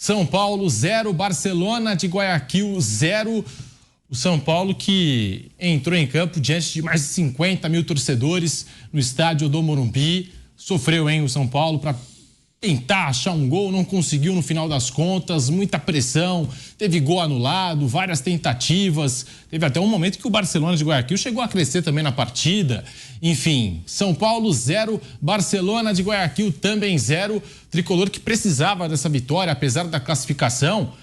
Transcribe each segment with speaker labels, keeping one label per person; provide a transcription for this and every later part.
Speaker 1: São Paulo 0, Barcelona de Guayaquil 0. O São Paulo que entrou em campo diante de mais de 50 mil torcedores no estádio do Morumbi. Sofreu, hein, o São Paulo para tentar achar um gol, não conseguiu no final das contas, muita pressão, teve gol anulado, várias tentativas, teve até um momento que o Barcelona de Guayaquil chegou a crescer também na partida. Enfim, São Paulo 0, Barcelona de Guayaquil também 0, tricolor que precisava dessa vitória, apesar da classificação,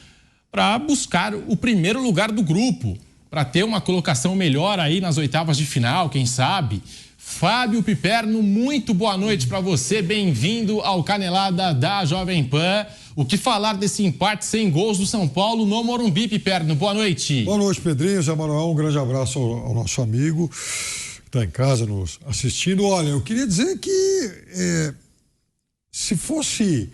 Speaker 1: para buscar o primeiro lugar do grupo, para ter uma colocação melhor aí nas oitavas de final, quem sabe. Fábio Piperno, muito boa noite para você, bem-vindo ao Canelada da Jovem Pan. O que falar desse empate sem gols do São Paulo no Morumbi, Piperno? Boa noite.
Speaker 2: Boa noite, Pedrinho, Zé Manuel, um grande abraço ao nosso amigo que está em casa nos assistindo. Olha, eu queria dizer que se fosse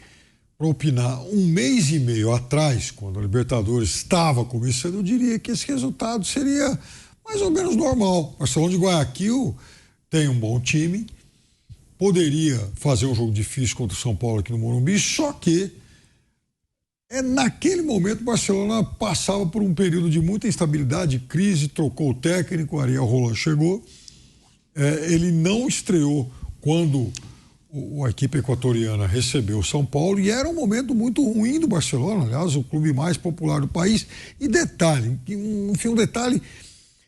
Speaker 2: para opinar um mês e meio atrás, quando a Libertadores estava começando, eu diria que esse resultado seria mais ou menos normal. Barcelona de Guayaquil tem um bom time, poderia fazer um jogo difícil contra o São Paulo aqui no Morumbi, só que naquele momento o Barcelona passava por um período de muita instabilidade, crise, trocou o técnico, o Ariel Roland chegou, ele não estreou quando a equipe equatoriana recebeu o São Paulo e era um momento muito ruim do Barcelona, aliás, o clube mais popular do país. E detalhe, um detalhe,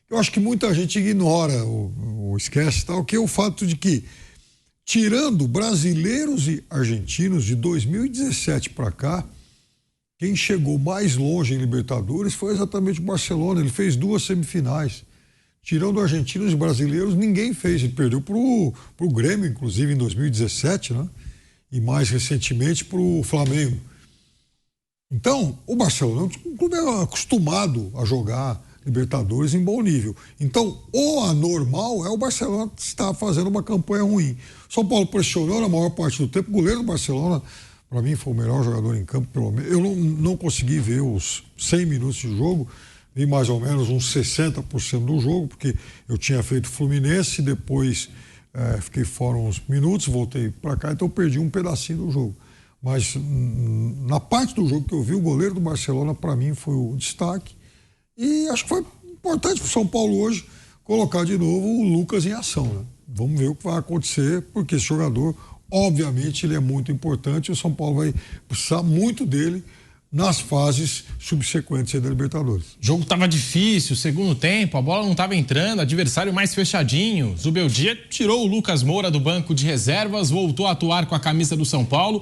Speaker 2: eu acho que muita gente ignora ou esquece, tal, que é o fato de que, tirando brasileiros e argentinos de 2017 para cá, quem chegou mais longe em Libertadores foi exatamente o Barcelona. Ele fez 2 semifinais. Tirando argentinos e brasileiros, ninguém fez. Ele perdeu pro Grêmio, inclusive, em 2017, né? E mais recentemente pro Flamengo. Então, o Barcelona é um clube acostumado a jogar Libertadores em bom nível. Então, o anormal é o Barcelona estar fazendo uma campanha ruim. São Paulo pressionou na maior parte do tempo. O goleiro do Barcelona, para mim, foi o melhor jogador em campo, pelo menos. Eu não consegui ver os 100 minutos de jogo, vi mais ou menos uns 60% do jogo, porque eu tinha feito Fluminense, depois fiquei fora uns minutos, voltei para cá, então eu perdi um pedacinho do jogo. Mas na parte do jogo que eu vi, o goleiro do Barcelona, para mim, foi o destaque. E acho que foi importante para o São Paulo hoje colocar de novo o Lucas em ação, né? Vamos ver o que vai acontecer, porque esse jogador, obviamente, ele é muito importante e o São Paulo vai precisar muito dele nas fases subsequentes da Libertadores.
Speaker 1: O jogo estava difícil, segundo tempo, a bola não estava entrando, adversário mais fechadinho. Zubeldia tirou o Lucas Moura do banco de reservas, voltou a atuar com a camisa do São Paulo.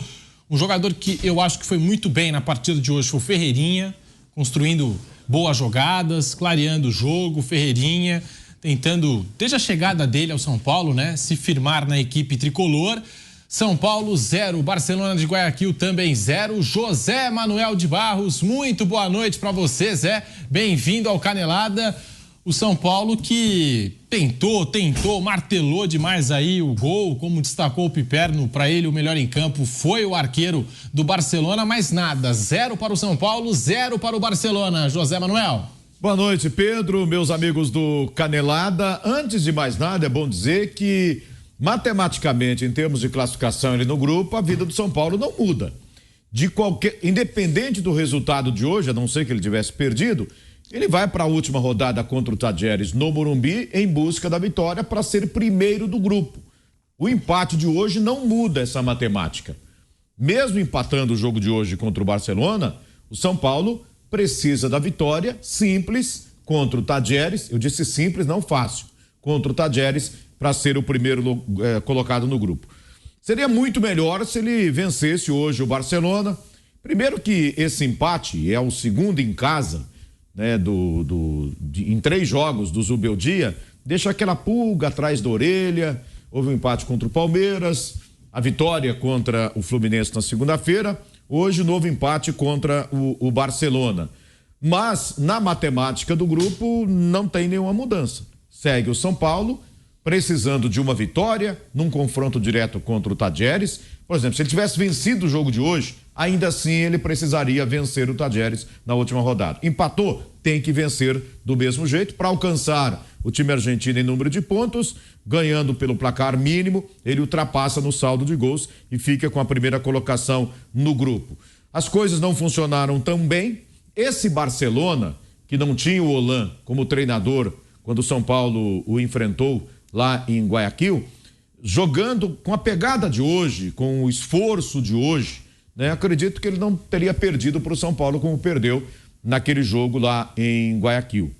Speaker 1: Um jogador que eu acho que foi muito bem na partida de hoje foi o Ferreirinha, construindo boas jogadas, clareando o jogo, Ferreirinha, tentando, desde a chegada dele ao São Paulo, né, se firmar na equipe tricolor. São Paulo 0, Barcelona de Guayaquil também 0. José Manuel de Barros, muito boa noite para você, Zé. Bem-vindo ao Canelada. O São Paulo que tentou, martelou demais aí o gol, como destacou o Piperno, para ele o melhor em campo foi o arqueiro do Barcelona, mas nada, 0 para o São Paulo, 0 para o Barcelona. José Manuel.
Speaker 3: Boa noite, Pedro, meus amigos do Canelada. Antes de mais nada, é bom dizer que matematicamente, em termos de classificação ali no grupo, a vida do São Paulo não muda. Independente do resultado de hoje, a não ser que ele tivesse perdido, ele vai para a última rodada contra o Tadieres no Morumbi em busca da vitória para ser primeiro do grupo. O empate de hoje não muda essa matemática. Mesmo empatando o jogo de hoje contra o Barcelona, o São Paulo precisa da vitória simples contra o Tadieres. Eu disse simples, não fácil. Contra o Tadieres para ser o primeiro colocado no grupo. Seria muito melhor se ele vencesse hoje o Barcelona. Primeiro que esse empate é o segundo em casa, né, em 3 jogos do Zubeldia, deixa aquela pulga atrás da orelha. Houve um empate contra o Palmeiras, a vitória contra o Fluminense na segunda-feira, hoje novo empate contra o Barcelona. Mas na matemática do grupo não tem nenhuma mudança. Segue o São Paulo precisando de uma vitória num confronto direto contra o Tadieres. Por exemplo, se ele tivesse vencido o jogo de hoje, ainda assim ele precisaria vencer o Tadieres na última rodada. Empatou, tem que vencer do mesmo jeito para alcançar o time argentino em número de pontos, ganhando pelo placar mínimo, ele ultrapassa no saldo de gols e fica com a primeira colocação no grupo. as coisas não funcionaram tão bem. Esse Barcelona, que não tinha o Hollande como treinador quando o São Paulo o enfrentou lá em Guayaquil, jogando com a pegada de hoje, com o esforço de hoje, né? Acredito que ele não teria perdido para o São Paulo como perdeu naquele jogo lá em Guayaquil.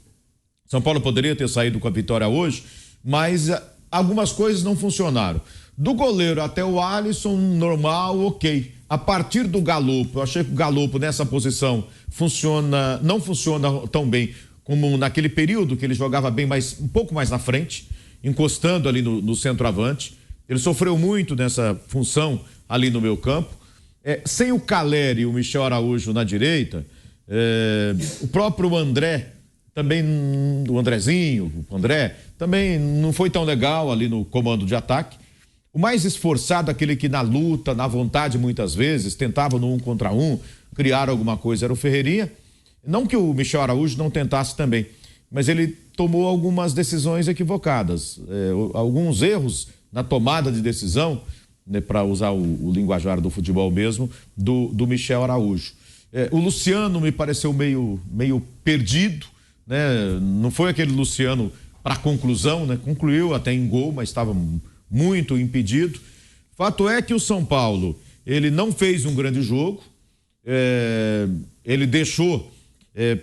Speaker 3: São Paulo poderia ter saído com a vitória hoje, mas algumas coisas não funcionaram. Do goleiro até o Alisson, normal, ok. A partir do Galopo, eu achei que o Galopo nessa posição não funciona tão bem como naquele período que ele jogava bem, mas um pouco mais na frente, encostando ali no centroavante. Ele sofreu muito nessa função ali no meio campo. Sem o Caleri e o Michel Araújo na direita, o próprio André, também o Andrezinho, o André, também não foi tão legal ali no comando de ataque. O mais esforçado, aquele que na luta, na vontade muitas vezes, tentava no 1 contra 1, criar alguma coisa, era o Ferreirinha. Não que o Michel Araújo não tentasse também, mas ele tomou algumas decisões equivocadas, alguns erros na tomada de decisão, né, para usar o linguajar do futebol mesmo, do Michel Araújo. O Luciano me pareceu meio perdido, né? Não foi aquele Luciano para conclusão, né? Concluiu até em gol, mas estava muito impedido. Fato é que o São Paulo, ele não fez um grande jogo, ele deixou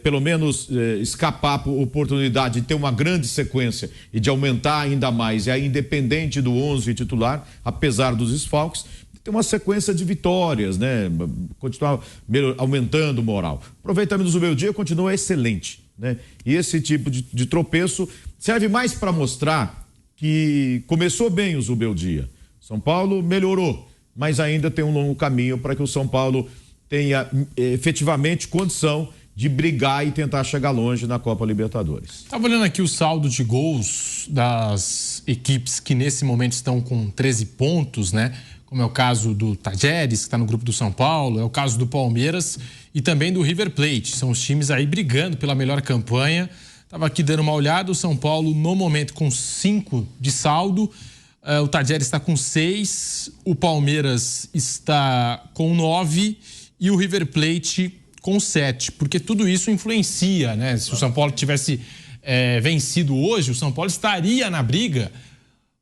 Speaker 3: pelo menos escapar a oportunidade de ter uma grande sequência e de aumentar ainda mais, e aí independente do 11 titular, apesar dos desfalques, tem uma sequência de vitórias, né? Continuar aumentando o moral. O aproveitamento do Zubeldia continua excelente, né? E esse tipo de tropeço serve mais para mostrar que começou bem o Zubeldia. São Paulo melhorou, mas ainda tem um longo caminho para que o São Paulo tenha efetivamente condição de brigar e tentar chegar longe na Copa Libertadores.
Speaker 1: Estava olhando aqui o saldo de gols das equipes que nesse momento estão com 13 pontos, né? Como é o caso do Tajeres, que está no grupo do São Paulo, é o caso do Palmeiras e também do River Plate. São os times aí brigando pela melhor campanha. Estava aqui dando uma olhada, o São Paulo no momento com 5 de saldo, o Tajeres está com 6, o Palmeiras está com 9 e o River Plate com 7, porque tudo isso influencia, né? Se o São Paulo tivesse vencido hoje, o São Paulo estaria na briga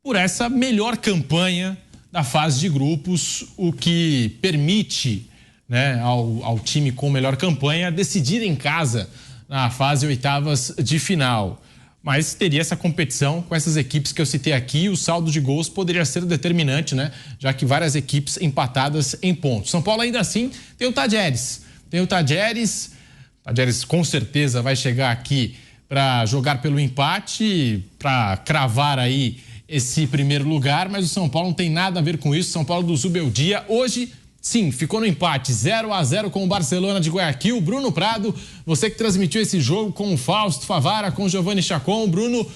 Speaker 1: por essa melhor campanha da fase de grupos, o que permite, né, ao time com melhor campanha decidir em casa na fase oitavas de final. Mas teria essa competição com essas equipes que eu citei aqui, o saldo de gols poderia ser determinante, né? Já que várias equipes empatadas em pontos. São Paulo ainda assim tem o Tajeres. Tem o Tajeres com certeza vai chegar aqui para jogar pelo empate, para cravar aí esse primeiro lugar, mas o São Paulo não tem nada a ver com isso. São Paulo do Zubeldia hoje, sim, ficou no empate 0-0 com o Barcelona de Guayaquil. Bruno Prado, você que transmitiu esse jogo com o Fausto Favara, com o Giovanni Chacon. Bruno, o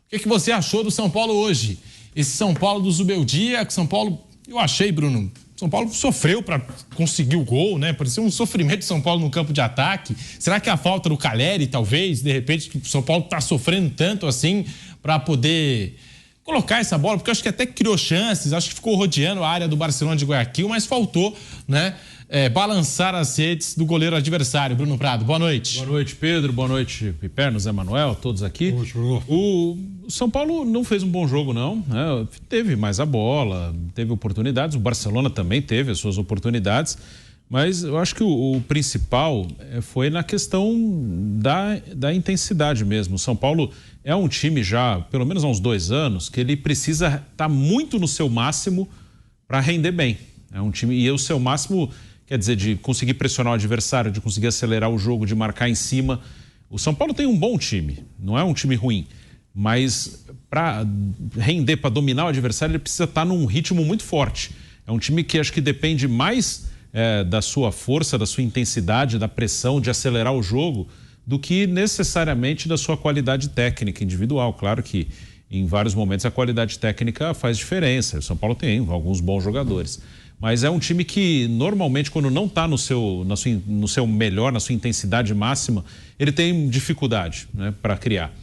Speaker 1: que você achou do São Paulo hoje? Esse São Paulo do Zubeldia, que São Paulo, eu achei, Bruno, São Paulo sofreu para conseguir o gol, né? Parecia um sofrimento de São Paulo no campo de ataque. Será que a falta do Caleri, talvez, de repente, que o São Paulo está sofrendo tanto assim para poder colocar essa bola? Porque eu acho que até criou chances, acho que ficou rodeando a área do Barcelona de Guayaquil, mas faltou, né? Balançar as redes do goleiro adversário. Bruno Prado, boa noite.
Speaker 4: Boa noite, Pedro. Boa noite, Piperno, Zé Manuel, todos aqui.
Speaker 2: Boa noite,
Speaker 4: o São Paulo não fez um bom jogo, não. Teve mais a bola, teve oportunidades. O Barcelona também teve as suas oportunidades. Mas eu acho que o principal foi na questão da intensidade mesmo. O São Paulo é um time já, pelo menos há uns 2 anos, que ele precisa estar muito no seu máximo para render bem. É um time, e o seu máximo quer dizer de conseguir pressionar o adversário, de conseguir acelerar o jogo, de marcar em cima. O São Paulo tem um bom time, não é um time ruim, mas para render, para dominar o adversário, ele precisa estar num ritmo muito forte. É um time que acho que depende mais da sua força, da sua intensidade, da pressão, de acelerar o jogo, do que necessariamente da sua qualidade técnica individual. Claro que em vários momentos a qualidade técnica faz diferença. O São Paulo tem alguns bons jogadores. Mas é um time que normalmente quando não está no seu melhor, na sua intensidade máxima, ele tem dificuldade, né, para criar.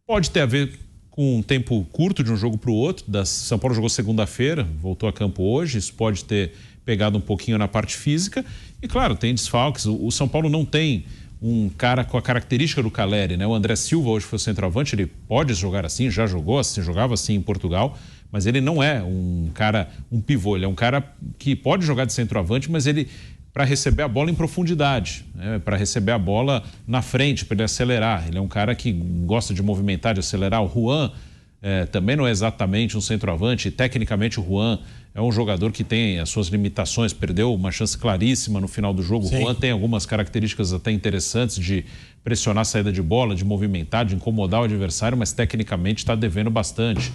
Speaker 4: Pode ter a ver com um tempo curto de um jogo para o outro. São Paulo jogou segunda-feira, voltou a campo hoje, isso pode ter pegado um pouquinho na parte física. E claro, tem desfalques. O São Paulo não tem um cara com a característica do Calleri, né? O André Silva hoje foi o centroavante, ele pode jogar assim, já jogou assim, jogava assim em Portugal, mas ele não é um cara, um pivô, ele é um cara que pode jogar de centroavante, mas ele para receber a bola em profundidade, né? Para receber a bola na frente, para ele acelerar. Ele é um cara que gosta de movimentar, de acelerar. O Juan também não é exatamente um centroavante. Tecnicamente, o Juan é um jogador que tem as suas limitações, perdeu uma chance claríssima no final do jogo. Sim. O Juan tem algumas características até interessantes de pressionar a saída de bola, de movimentar, de incomodar o adversário, mas tecnicamente está devendo bastante.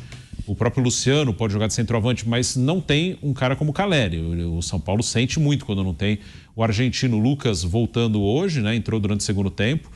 Speaker 4: O próprio Luciano pode jogar de centroavante, mas não tem um cara como o Calleri. O São Paulo sente muito quando não tem. O argentino Lucas voltando hoje, né? Entrou durante o segundo tempo.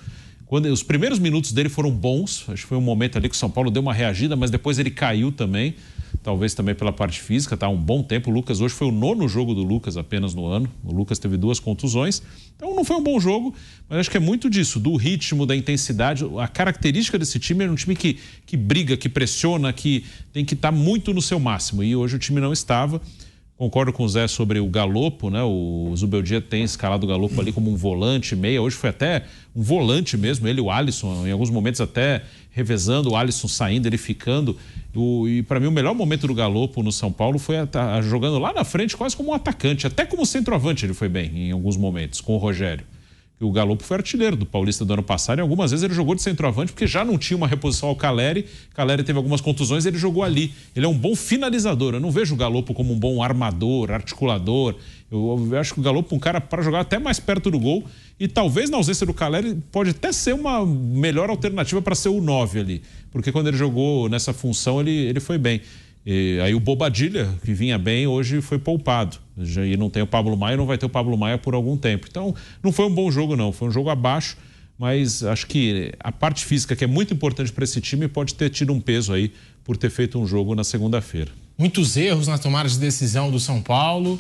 Speaker 4: Os primeiros minutos dele foram bons, acho que foi um momento ali que o São Paulo deu uma reagida, mas depois ele caiu também, talvez também pela parte física, tá um bom tempo. O Lucas hoje foi o 9º jogo do Lucas apenas no ano, o Lucas teve 2 contusões, então não foi um bom jogo, mas acho que é muito disso, do ritmo, da intensidade. A característica desse time é um time que briga, que pressiona, que tem que estar muito no seu máximo, e hoje o time não estava. Concordo com o Zé sobre o Galopo, né? O Zubeldia tem escalado o Galopo ali como um volante, meia. Hoje foi até um volante mesmo, ele e o Alisson, em alguns momentos até revezando, o Alisson saindo, ele ficando. E para mim o melhor momento do Galopo no São Paulo foi jogando lá na frente quase como um atacante, até como centroavante ele foi bem em alguns momentos, com o Rogério. O Galopo foi artilheiro do Paulista do ano passado e algumas vezes ele jogou de centroavante porque já não tinha uma reposição ao Calleri. Calleri teve algumas contusões e ele jogou ali. Ele é um bom finalizador. Eu não vejo o Galopo como um bom armador, articulador. Eu acho que o Galopo é um cara para jogar até mais perto do gol e talvez na ausência do Calleri pode até ser uma melhor alternativa para ser o 9 ali. Porque quando ele jogou nessa função ele foi bem. E aí o Bobadilla, que vinha bem, hoje foi poupado. E não tem o Pablo Maia, não vai ter o Pablo Maia por algum tempo. Então, não foi um bom jogo, não. Foi um jogo abaixo, mas acho que a parte física, que é muito importante para esse time, pode ter tido um peso aí por ter feito um jogo na segunda-feira.
Speaker 1: Muitos erros na tomada de decisão do São Paulo.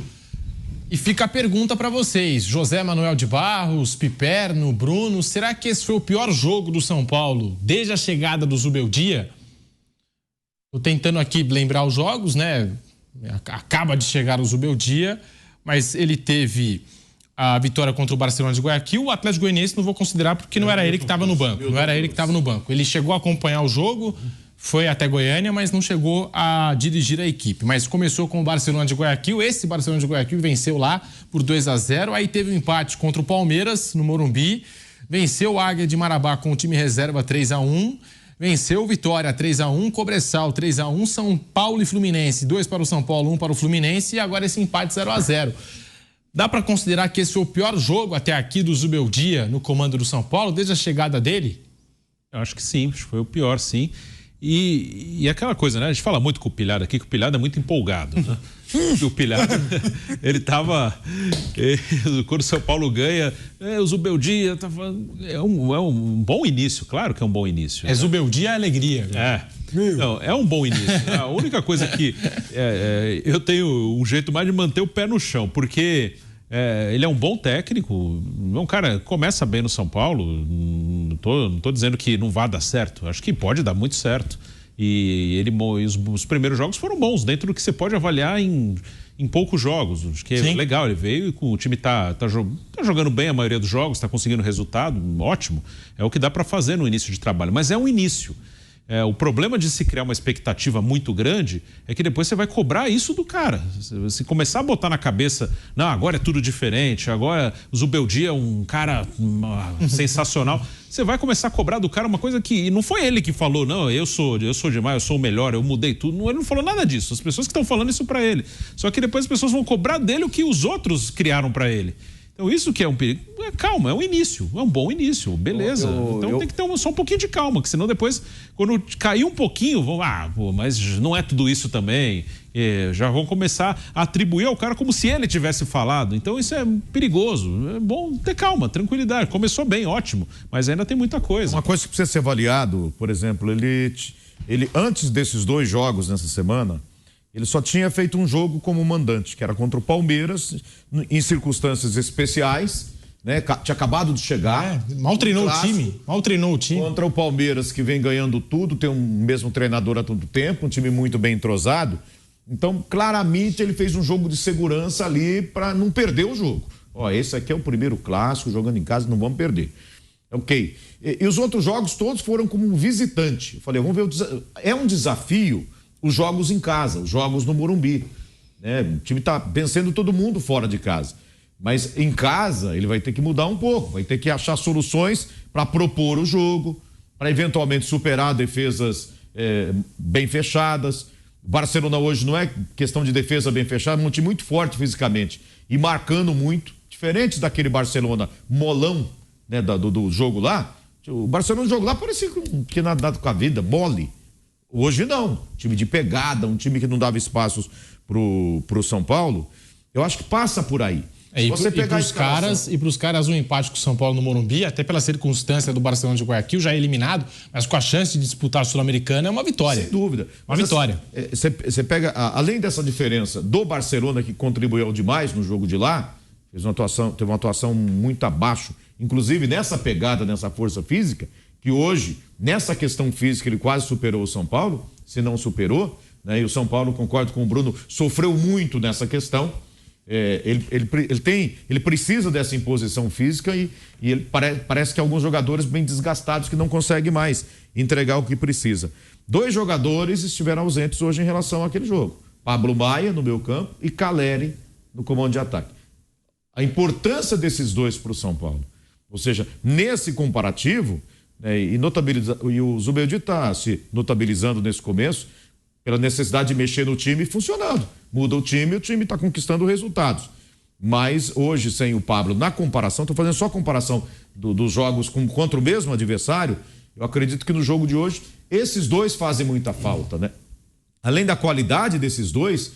Speaker 1: E fica a pergunta para vocês. José Manuel de Barros, Piperno, Bruno, será que esse foi o pior jogo do São Paulo desde a chegada do Zubeldia? Estou tentando aqui lembrar os jogos, né? Acaba de chegar o Zubeldia, mas ele teve a vitória contra o Barcelona de Guayaquil. O Atlético Goianiense não vou considerar porque não era ele que estava no banco. Não era ele que estava no banco. Ele chegou a acompanhar o jogo, foi até Goiânia, mas não chegou a dirigir a equipe. Mas começou com o Barcelona de Guayaquil. Esse Barcelona de Guayaquil venceu lá por 2-0. Aí teve um empate contra o Palmeiras, no Morumbi. Venceu o Águia de Marabá com o time reserva 3-1. Venceu Vitória 3-1, Cobressal 3-1, São Paulo e Fluminense, 2 para o São Paulo, 1 para o Fluminense e agora esse empate 0-0. Dá para considerar que esse foi o pior jogo até aqui do Zubeldia no comando do São Paulo, desde a chegada dele?
Speaker 4: Eu acho que sim, foi o pior, sim. E aquela coisa, né? A gente fala muito com o Pilhado aqui, que o Pilhado é muito empolgado, né? O Pilhado, ele tava... Quando o São Paulo ganha, o Zubeldia tá falando... É um bom início, claro que é um bom início.
Speaker 1: É, né? Zubeldia é alegria.
Speaker 4: Não, é um bom início. A única coisa que eu tenho um jeito mais de manter o pé no chão, porque... ele é um bom técnico, é um cara que começa bem no São Paulo, não tô dizendo que não vai dar certo, acho que pode dar muito certo. E os primeiros jogos foram bons, dentro do que você pode avaliar em poucos jogos. Acho que é legal, ele veio e o time tá jogando bem a maioria dos jogos, está conseguindo resultado, ótimo. É o que dá para fazer no início de trabalho, mas é um início. O problema de se criar uma expectativa muito grande é que depois você vai cobrar isso do cara. Se começar a botar na cabeça, não, agora é tudo diferente, agora o Zubeldia é um cara sensacional, você vai começar a cobrar do cara uma coisa que não foi ele que falou, não, eu sou demais, eu sou o melhor, eu mudei tudo. Ele não falou nada disso, as pessoas que estão falando isso para ele. Só que depois as pessoas vão cobrar dele o que os outros criaram para ele. Então isso que é um perigo. Calma, é um início, é um bom início, beleza. Então tem que ter só um pouquinho de calma, que senão depois, quando cair um pouquinho, mas não é tudo isso também. Já vão começar a atribuir ao cara como se ele tivesse falado. Então isso é perigoso. É bom ter calma, tranquilidade. Começou bem, ótimo, mas ainda tem muita coisa.
Speaker 3: Uma coisa que precisa ser avaliado, por exemplo, ele antes desses 2 jogos nessa semana, ele só tinha feito um jogo como mandante, que era contra o Palmeiras, em circunstâncias especiais, né? Tinha acabado de chegar.
Speaker 1: Mal treinou o time.
Speaker 3: Contra o Palmeiras, que vem ganhando tudo, tem um mesmo treinador há todo tempo, um time muito bem entrosado. Então, claramente, ele fez um jogo de segurança ali para não perder o jogo. Ó, esse aqui é o primeiro clássico, jogando em casa, não vamos perder. Ok. E os outros jogos todos foram como um visitante. Eu falei, vamos ver, é um desafio os jogos em casa, os jogos no Morumbi. Né? O time está vencendo todo mundo fora de casa. Mas em casa ele vai ter que mudar um pouco, vai ter que achar soluções para propor o jogo, para eventualmente superar defesas bem fechadas. O Barcelona hoje não é questão de defesa bem fechada, é um time muito forte fisicamente e marcando muito, diferente daquele Barcelona molão, né, do jogo lá. O Barcelona no jogo lá parecia que nadado com a vida, mole. Hoje não, time de pegada, um time que não dava espaços pro São Paulo. Eu acho que passa por aí.
Speaker 1: E para os caras, um empate com o São Paulo no Morumbi, até pela circunstância do Barcelona de Guayaquil, já é eliminado, mas com a chance de disputar a Sul-Americana, é uma vitória.
Speaker 3: Sem dúvida.
Speaker 1: Vitória.
Speaker 3: Você pega, além dessa diferença do Barcelona, que contribuiu demais no jogo de lá, teve uma atuação muito abaixo, inclusive nessa pegada, nessa força física, que hoje, nessa questão física, ele quase superou o São Paulo, se não superou, né? E o São Paulo, concordo com o Bruno, sofreu muito nessa questão. Ele precisa dessa imposição física e ele parece que alguns jogadores bem desgastados que não conseguem mais entregar o que precisa. 2 jogadores estiveram ausentes hoje em relação àquele jogo. Pablo Maia no meio campo e Caleri no comando de ataque. A importância desses 2 para o São Paulo. Ou seja, nesse comparativo, né, e o Zubeldia está se notabilizando nesse começo pela necessidade de mexer no time e funcionando. Muda o time está conquistando resultados. Mas hoje, sem o Pablo, na comparação, estou fazendo só comparação dos jogos contra o mesmo adversário, eu acredito que no jogo de hoje, esses 2 fazem muita falta, né? Além da qualidade desses 2,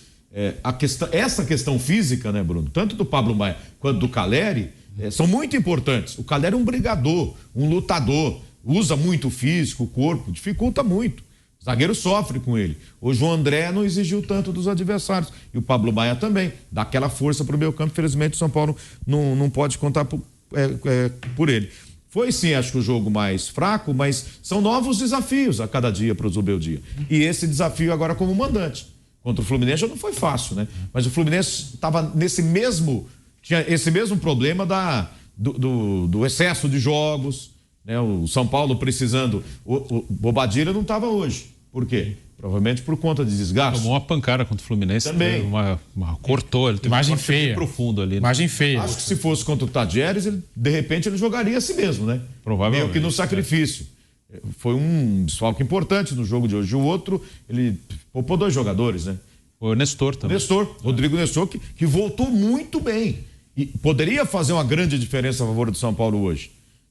Speaker 3: essa questão física, né, Bruno? Tanto do Pablo Maia quanto do Caleri, são muito importantes. O Caleri é um brigador, um lutador, usa muito o físico, o corpo, dificulta muito. O zagueiro sofre com ele. Hoje o André não exigiu tanto dos adversários. E o Pablo Maia também. Dá aquela força para o meio campo. Infelizmente o São Paulo não pode contar por ele. Foi sim, acho que o jogo mais fraco, mas são novos desafios a cada dia para o Zubeldia. E esse desafio agora como mandante. Contra o Fluminense já não foi fácil, né? Mas o Fluminense estava tinha esse mesmo problema do excesso de jogos, né? O São Paulo precisando. O Bobadilla não estava hoje. Por quê? Provavelmente por conta de desgaste.
Speaker 4: Tomou uma pancada contra o Fluminense.
Speaker 3: Também.
Speaker 4: Cortou, ele teve
Speaker 1: imagem
Speaker 4: um
Speaker 1: feia.
Speaker 4: Profundo ali. Né?
Speaker 1: Imagem feia.
Speaker 3: Acho que se fosse contra o Tadieres, de repente ele jogaria a si mesmo, né?
Speaker 4: Provavelmente.
Speaker 3: Meio que no sacrifício. Foi um desfalque importante no jogo de hoje. O outro, ele poupou 2 jogadores, né?
Speaker 4: O Nestor também.
Speaker 3: Rodrigo Nestor, que voltou muito bem. E poderia fazer uma grande diferença a favor do São Paulo hoje.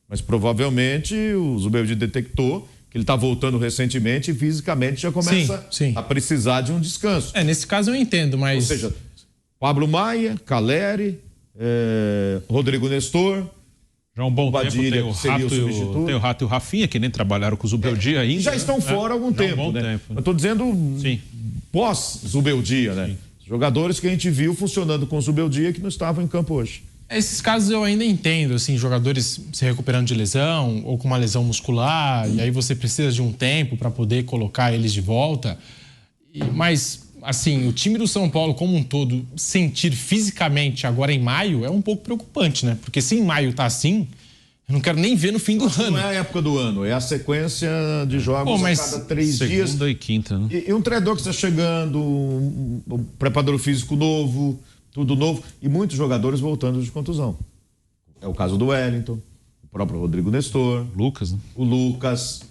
Speaker 3: Mas provavelmente o Zubeldia detectou que ele está voltando recentemente e fisicamente já começa a precisar de um descanso.
Speaker 1: Nesse caso eu entendo, mas...
Speaker 3: Ou seja, Pablo Maia, Caleri, Rodrigo Nestor...
Speaker 4: Já há um bom tempo tem o Rato e o Rafinha, que nem trabalharam com o Zubeldia ainda.
Speaker 3: Já estão fora há algum tempo, né? Eu estou dizendo pós-Zubeldia, né? Jogadores que a gente viu funcionando com o Zubeldia que não estavam em campo hoje.
Speaker 1: Esses casos eu ainda entendo, assim, jogadores se recuperando de lesão ou com uma lesão muscular, e aí você precisa de um tempo para poder colocar eles de volta. Mas, assim, o time do São Paulo como um todo sentir fisicamente agora em maio é um pouco preocupante, né? Porque se em maio tá assim, eu não quero nem ver no fim do ano.
Speaker 3: Não é a época do ano, é a sequência de jogos a cada 3 dias.
Speaker 4: Segunda e quinta, né?
Speaker 3: E um treinador que está chegando, um preparador físico novo, tudo novo, e muitos jogadores voltando de contusão. É o caso do Wellington, o próprio Rodrigo Nestor.
Speaker 4: Lucas, né?
Speaker 3: O Lucas.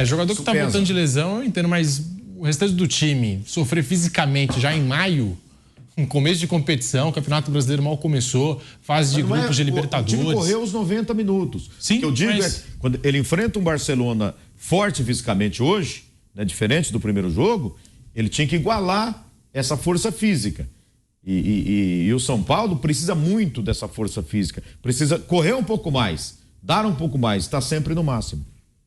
Speaker 1: Jogador que está voltando de lesão, eu entendo, mas o restante do time sofrer fisicamente já em maio, um começo de competição, o Campeonato Brasileiro mal começou, fase de grupos de Libertadores.
Speaker 3: O time correu os 90 minutos.
Speaker 1: Sim,
Speaker 3: o que eu digo é que quando ele enfrenta um Barcelona forte fisicamente hoje, né, diferente do primeiro jogo, ele tinha que igualar essa força física. E o São Paulo precisa muito dessa força física. Precisa correr um pouco mais, dar um pouco mais, está sempre no máximo.